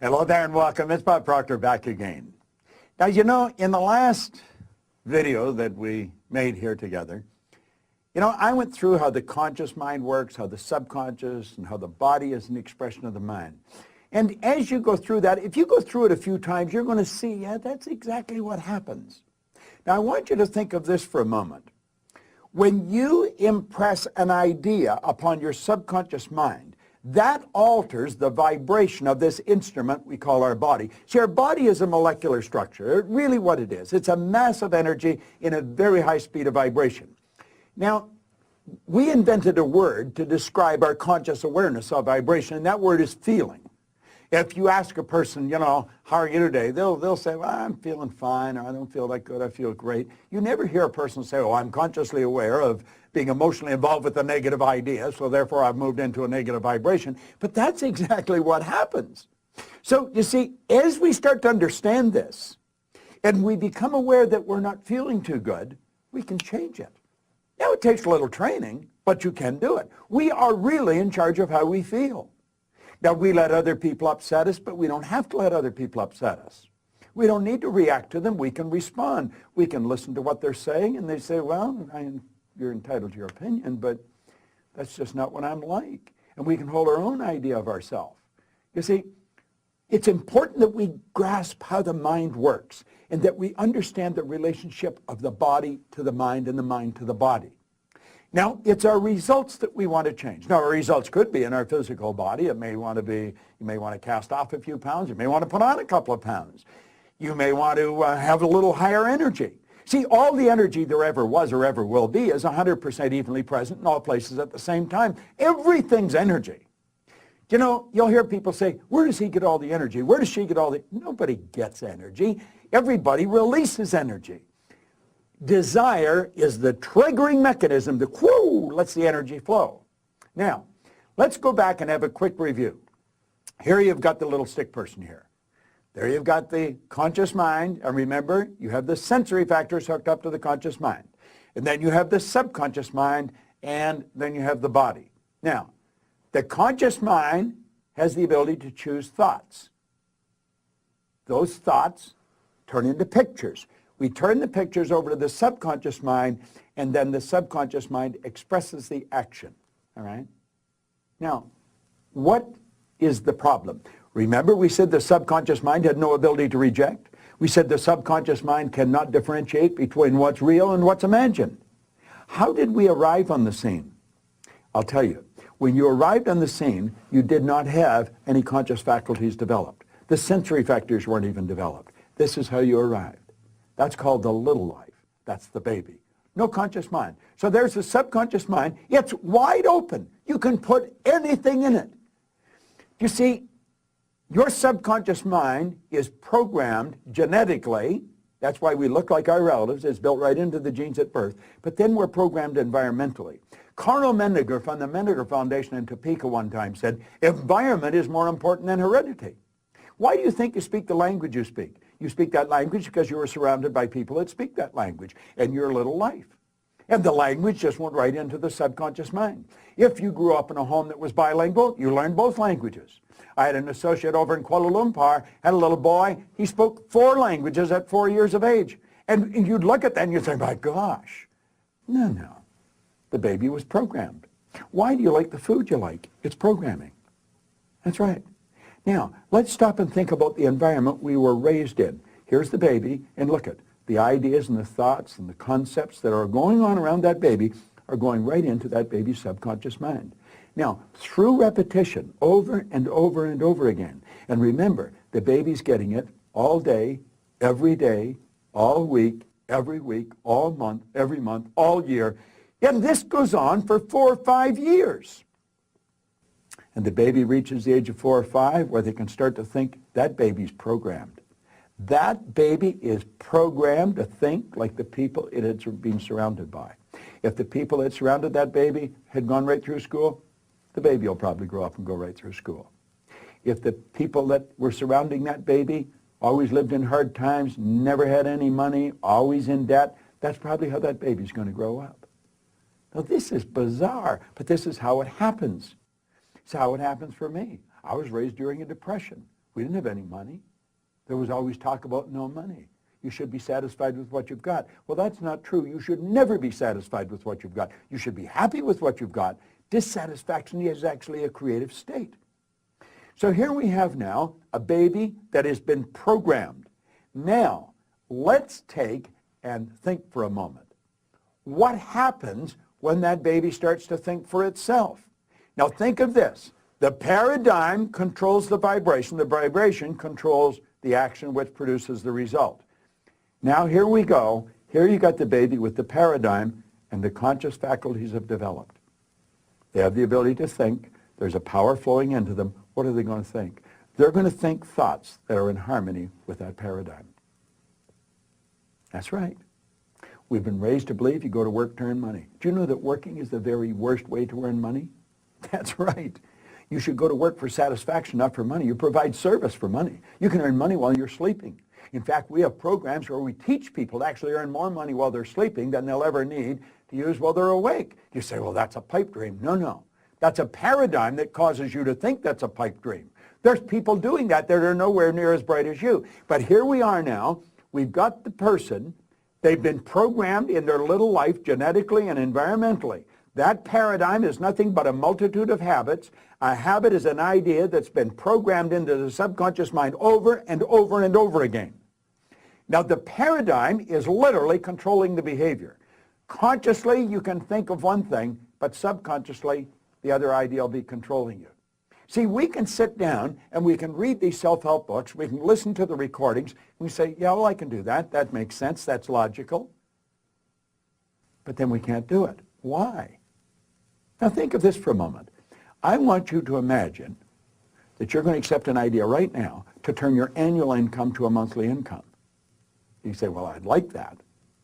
Hello there and welcome. It's Perakroktor back again. Now, you know, in the last video that we made here together, you know, I went through how the conscious mind works, how the subconscious, and how the body is an expression of the mind. And as you go through that, if you go through it a few times, you're going to see, yeah, that's exactly what happens. Now, I want you to think of this for a moment. When you impress an idea upon your subconscious mind, that alters the vibration of this instrument we call our body. See, our body is a molecular structure, really what it is. It's a mass of energy in a very high speed of vibration. Now, we invented a word to describe our conscious awareness of vibration, and that word is feeling. If you ask a person, you know, how are you today? They'll say, well, I'm feeling fine, or I don't feel that good, I feel great. You never hear a person say, oh, I'm consciously aware of being emotionally involved with a negative idea, so therefore I've moved into a negative vibration. But that's exactly what happens. So, you see, as we start to understand this, and we become aware that we're not feeling too good, we can change it. Now, it takes a little training, but you can do it. We are really in charge of how we feel. Now, we let other people upset us, but we don't have to let other people upset us. We don't need to react to them. We can respond. We can listen to what they're saying, and they say, well, you're entitled to your opinion, but that's just not what I'm like. And we can hold our own idea of ourselves. You see, it's important that we grasp how the mind works and that we understand the relationship of the body to the mind and the mind to the body. Now, it's our results that we want to change. Now, our results could be in our physical body. It may want to be, you may want to cast off a few pounds. You may want to put on a couple of pounds. You may want to have a little higher energy. See, all the energy there ever was or ever will be is 100% evenly present in all places at the same time. Everything's energy. You know, you'll hear people say, where does he get all the energy? Where does she get all the... Nobody gets energy. Everybody releases energy. Desire is the triggering mechanism that lets the energy flow. Now, let's go back and have a quick review. Here you've got the little stick person here. There you've got the conscious mind, and remember, you have the sensory factors hooked up to the conscious mind. And then you have the subconscious mind, and then you have the body. Now, the conscious mind has the ability to choose thoughts. Those thoughts turn into pictures. We turn the pictures over to the subconscious mind, and then the subconscious mind expresses the action. All right? Now, what is the problem? Remember, we said the subconscious mind had no ability to reject. We said the subconscious mind cannot differentiate between what's real and what's imagined. How did we arrive on the scene? I'll tell you. When you arrived on the scene, you did not have any conscious faculties developed. The sensory factors weren't even developed. This is how you arrived. That's called the little life. That's the baby. No conscious mind. So there's the subconscious mind. It's wide open. You can put anything in it. You see, your subconscious mind is programmed genetically. That's why we look like our relatives. It's built right into the genes at birth. But then we're programmed environmentally. Carl Menninger from the Menninger Foundation in Topeka one time said, environment is more important than heredity. Why do you think you speak the language you speak? You speak that language because you were surrounded by people that speak that language in your little life. And the language just went right into the subconscious mind. If you grew up in a home that was bilingual, you learned both languages. I had an associate over in Kuala Lumpur, had a little boy, he spoke 4 languages at 4 years of age. And you'd look at that and you'd say, my gosh. No. The baby was programmed. Why do you like the food you like? It's programming. That's right. Now, let's stop and think about the environment we were raised in. Here's the baby, and look at the ideas and the thoughts and the concepts that are going on around that baby are going right into that baby's subconscious mind. Now, through repetition, over and over and over again, and remember, the baby's getting it all day, all week, every week, all month, every month, all year, and this goes on for 4 or 5 years. And the baby reaches the age of 4 or 5 where they can start to think that baby's programmed. That baby is programmed to think like the people it had been surrounded by. If the people that surrounded that baby had gone right through school, the baby will probably grow up and go right through school. If the people that were surrounding that baby always lived in hard times, never had any money, always in debt, that's probably how that baby's going to grow up. Now, this is bizarre, but this is how it happens. It's how it happens for me. I was raised during a depression. We didn't have any money. There was always talk about no money. You should be satisfied with what you've got. Well, that's not true. You should never be satisfied with what you've got. You should be happy with what you've got. Dissatisfaction is actually a creative state. So here we have now a baby that has been programmed. Now, let's take and think for a moment. What happens when that baby starts to think for itself? Now think of this. The paradigm controls the vibration controls the action which produces the result. Now here we go. Here you got the baby with the paradigm, and the conscious faculties have developed. They have the ability to think. There's a power flowing into them. What are they going to think? They're going to think thoughts that are in harmony with that paradigm. That's right. We've been raised to believe you go to work to earn money. Do you know that working is the very worst way to earn money? That's right. You should go to work for satisfaction, not for money. You provide service for money. You can earn money while you're sleeping. In fact, we have programs where we teach people to actually earn more money while they're sleeping than they'll ever need to use while they're awake. You say, well, that's a pipe dream. No, no. That's a paradigm that causes you to think that's a pipe dream. There's people doing that that are nowhere near as bright as you. But here we are now. We've got the person. They've been programmed in their little life genetically and environmentally. That paradigm is nothing but a multitude of habits. A habit is an idea that's been programmed into the subconscious mind over and over and over again. Now, the paradigm is literally controlling the behavior. Consciously, you can think of one thing, but subconsciously, the other idea will be controlling you. See, we can sit down and we can read these self-help books. We can listen to the recordings. We say, yeah, well, I can do that. That makes sense. That's logical. But then we can't do it. Why? Now think of this for a moment. I want you to imagine that you're going to accept an idea right now to turn your annual income to a monthly income. You say, well, I'd like that,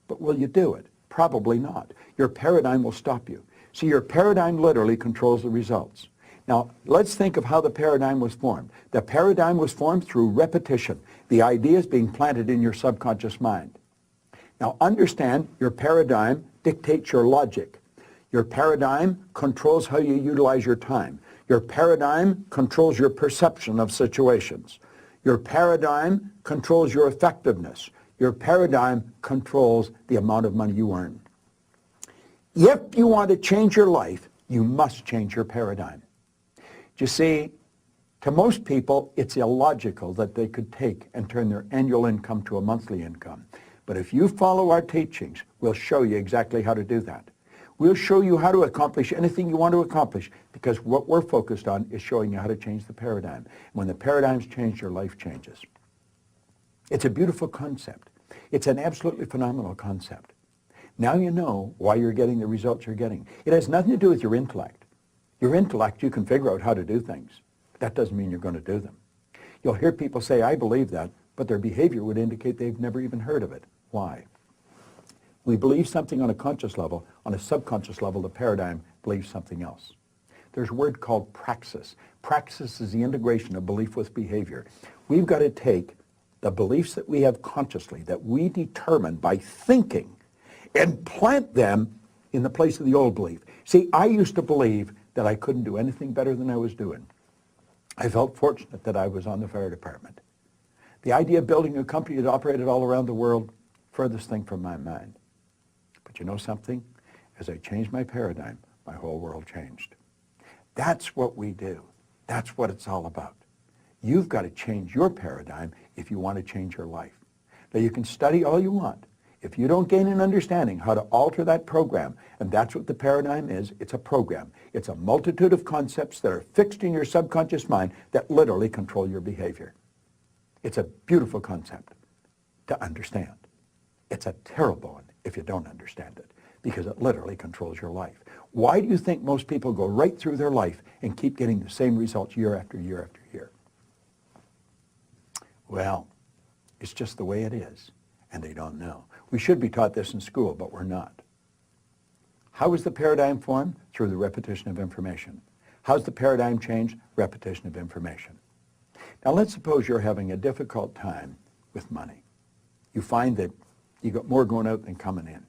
but will you do it? Probably not. Your paradigm will stop you. See, your paradigm literally controls the results. Now, let's think of how the paradigm was formed. The paradigm was formed through repetition. The ideas being planted in your subconscious mind. Now, understand your paradigm dictates your logic. Your paradigm controls how you utilize your time. Your paradigm controls your perception of situations. Your paradigm controls your effectiveness. Your paradigm controls the amount of money you earn. If you want to change your life, you must change your paradigm. You see, to most people, it's illogical that they could take and turn their annual income to a monthly income. But if you follow our teachings, we'll show you exactly how to do that. We'll show you how to accomplish anything you want to accomplish, because what we're focused on is showing you how to change the paradigm. When the paradigms change, your life changes. It's a beautiful concept. It's an absolutely phenomenal concept. Now you know why you're getting the results you're getting. It has nothing to do with your intellect. Your intellect, you can figure out how to do things. That doesn't mean you're going to do them. You'll hear people say, I believe that, but their behavior would indicate they've never even heard of it. Why? We believe something on a conscious level. On a subconscious level, the paradigm believes something else. There's a word called praxis. Praxis is the integration of belief with behavior. We've got to take the beliefs that we have consciously, that we determine by thinking, and plant them in the place of the old belief. See, I used to believe that I couldn't do anything better than I was doing. I felt fortunate that I was on the fire department. The idea of building a company that operated all around the world, furthest thing from my mind. But you know something? As I changed my paradigm, my whole world changed. That's what we do. That's what it's all about. You've got to change your paradigm if you want to change your life. Now, you can study all you want. If you don't gain an understanding how to alter that program, and that's what the paradigm is, it's a program. It's a multitude of concepts that are fixed in your subconscious mind that literally control your behavior. It's a beautiful concept to understand. It's a terrible one if you don't understand it, because it literally controls your life. Why do you think most people go right through their life and keep getting the same results year after year after year? Well, it's just the way it is, and they don't know. We should be taught this in school, but we're not. How is the paradigm formed? Through the repetition of information. How's the paradigm changed? Repetition of information. Now let's suppose you're having a difficult time with money. You find that you got more going out than coming in.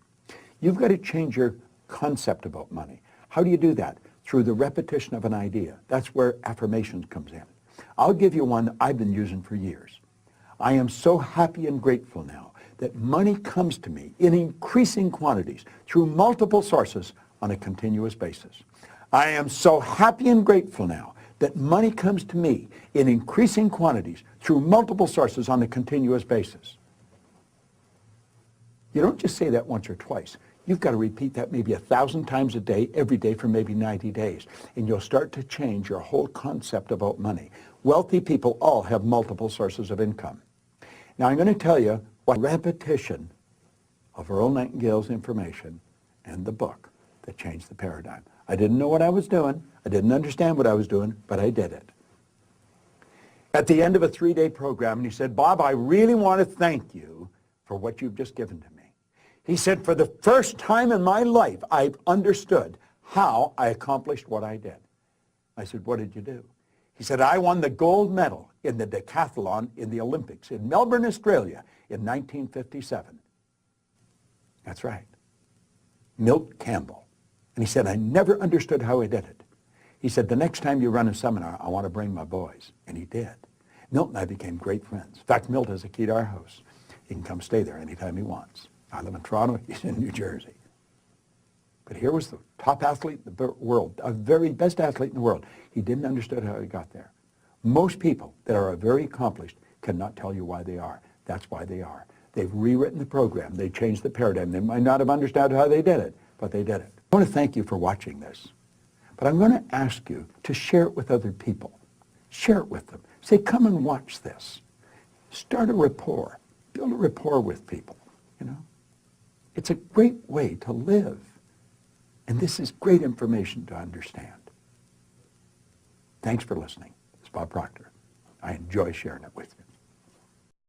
You've got to change your concept about money. How do you do that? Through the repetition of an idea. That's where affirmations comes in. I'll give you one that I've been using for years. I am so happy and grateful now that money comes to me in increasing quantities through multiple sources on a continuous basis. I am so happy and grateful now that money comes to me in increasing quantities through multiple sources on a continuous basis. You don't just say that once or twice. You've got to repeat that maybe 1,000 times a day, every day for maybe 90 days. And you'll start to change your whole concept about money. Wealthy people all have multiple sources of income. Now I'm going to tell you what repetition of Earl Nightingale's information and the book that changed the paradigm. I didn't know what I was doing. I didn't understand what I was doing, but I did it. At the end of a 3-day program, and he said, Bob, I really want to thank you for what you've just given to me. He said, for the first time in my life, I've understood how I accomplished what I did. I said, what did you do? He said, I won the gold medal in the decathlon in the Olympics in Melbourne, Australia in 1957. That's right. Milt Campbell. And he said, I never understood how I did it. He said, the next time you run a seminar, I want to bring my boys. And he did. Milt and I became great friends. In fact, Milt has a key to our house. He can come stay there anytime he wants. I live in Toronto, he's in New Jersey. But here was the top athlete in the world, a very best athlete in the world. He didn't understand how he got there. Most people that are very accomplished cannot tell you why they are. That's why they are. They've rewritten the program. They changed the paradigm. They might not have understood how they did it, but they did it. I want to thank you for watching this. But I'm going to ask you to share it with other people. Share it with them. Say, come and watch this. Start a rapport. Build a rapport with people, you know. It's a great way to live. And this is great information to understand. Thanks for listening. It's Bob Proctor. I enjoy sharing it with you.